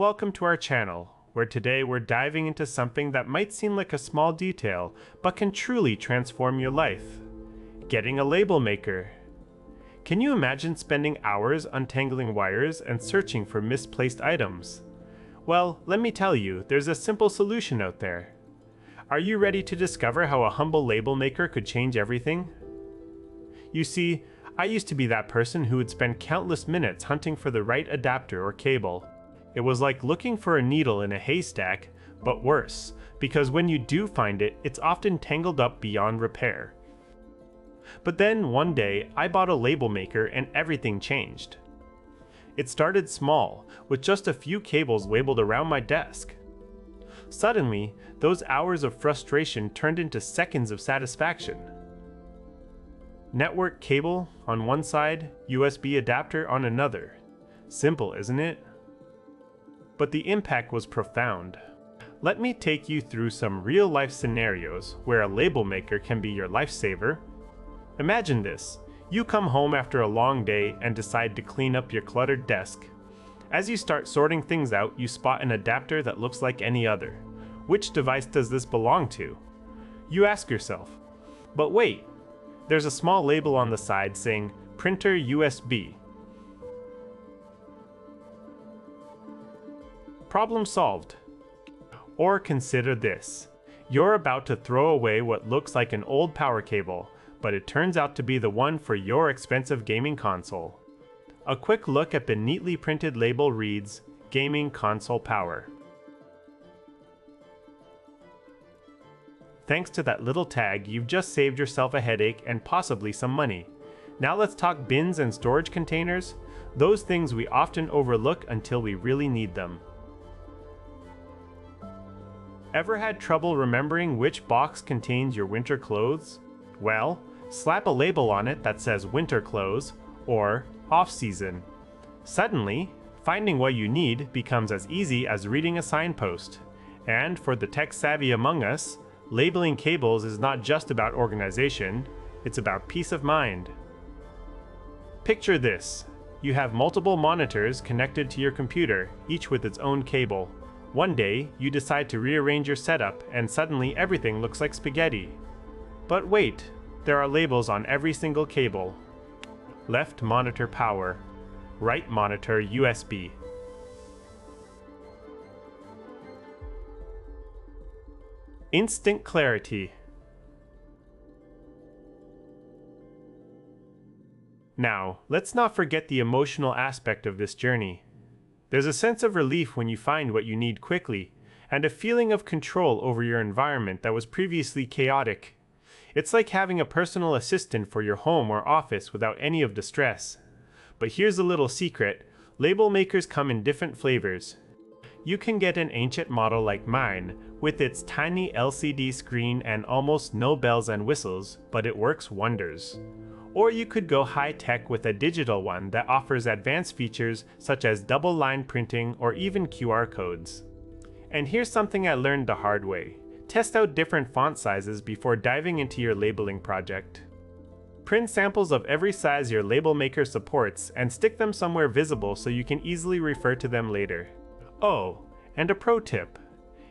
Welcome to our channel, where today we're diving into something that might seem like a small detail, but can truly transform your life. Getting a label maker. Can you imagine spending hours untangling wires and searching for misplaced items? Well, let me tell you, there's a simple solution out there. Are you ready to discover how a humble label maker could change everything? You see, I used to be that person who would spend countless minutes hunting for the right adapter or cable. It was like looking for a needle in a haystack, but worse, because when you do find it, it's often tangled up beyond repair. But then one day, I bought a label maker and everything changed. It started small, with just a few cables labeled around my desk. Suddenly, those hours of frustration turned into seconds of satisfaction. Network cable on one side, USB adapter on another. Simple, isn't it? But the impact was profound. Let me take you through some real-life scenarios where a label maker can be your lifesaver. Imagine this. You come home after a long day and decide to clean up your cluttered desk. As you start sorting things out, you spot an adapter that looks like any other. Which device does this belong to? You ask yourself. But wait, there's a small label on the side saying printer USB. Problem solved. Or consider this. You're about to throw away what looks like an old power cable, but it turns out to be the one for your expensive gaming console. A quick look at the neatly printed label reads, Gaming Console Power. Thanks to that little tag, you've just saved yourself a headache and possibly some money. Now let's talk bins and storage containers, those things we often overlook until we really need them. Ever had trouble remembering which box contains your winter clothes? Well, slap a label on it that says winter clothes or off-season. Suddenly, finding what you need becomes as easy as reading a signpost. And for the tech-savvy among us, labeling cables is not just about organization, it's about peace of mind. Picture this. You have multiple monitors connected to your computer, each with its own cable. One day, you decide to rearrange your setup and suddenly everything looks like spaghetti. But wait, there are labels on every single cable. Left monitor power, right monitor USB. Instant clarity. Now, let's not forget the emotional aspect of this journey. There's a sense of relief when you find what you need quickly, and a feeling of control over your environment that was previously chaotic. It's like having a personal assistant for your home or office without any of the stress. But here's a little secret. Label makers come in different flavors. You can get an ancient model like mine, with its tiny LCD screen and almost no bells and whistles, but it works wonders. Or you could go high-tech with a digital one that offers advanced features such as double-line printing or even QR codes. And here's something I learned the hard way. Test out different font sizes before diving into your labeling project. Print samples of every size your label maker supports and stick them somewhere visible so you can easily refer to them later. Oh, and a pro tip.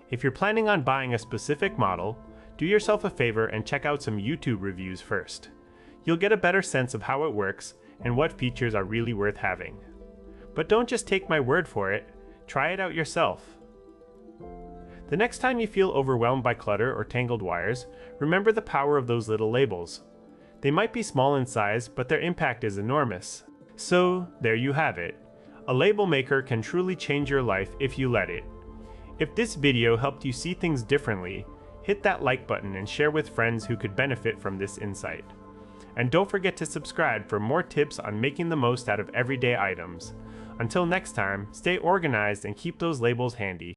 If you're planning on buying a specific model, do yourself a favor and check out some YouTube reviews first. You'll get a better sense of how it works and what features are really worth having. But don't just take my word for it, try it out yourself. The next time you feel overwhelmed by clutter or tangled wires, remember the power of those little labels. They might be small in size, but their impact is enormous. So, there you have it. A label maker can truly change your life if you let it. If this video helped you see things differently, hit that like button and share with friends who could benefit from this insight. And don't forget to subscribe for more tips on making the most out of everyday items. Until next time, stay organized and keep those labels handy.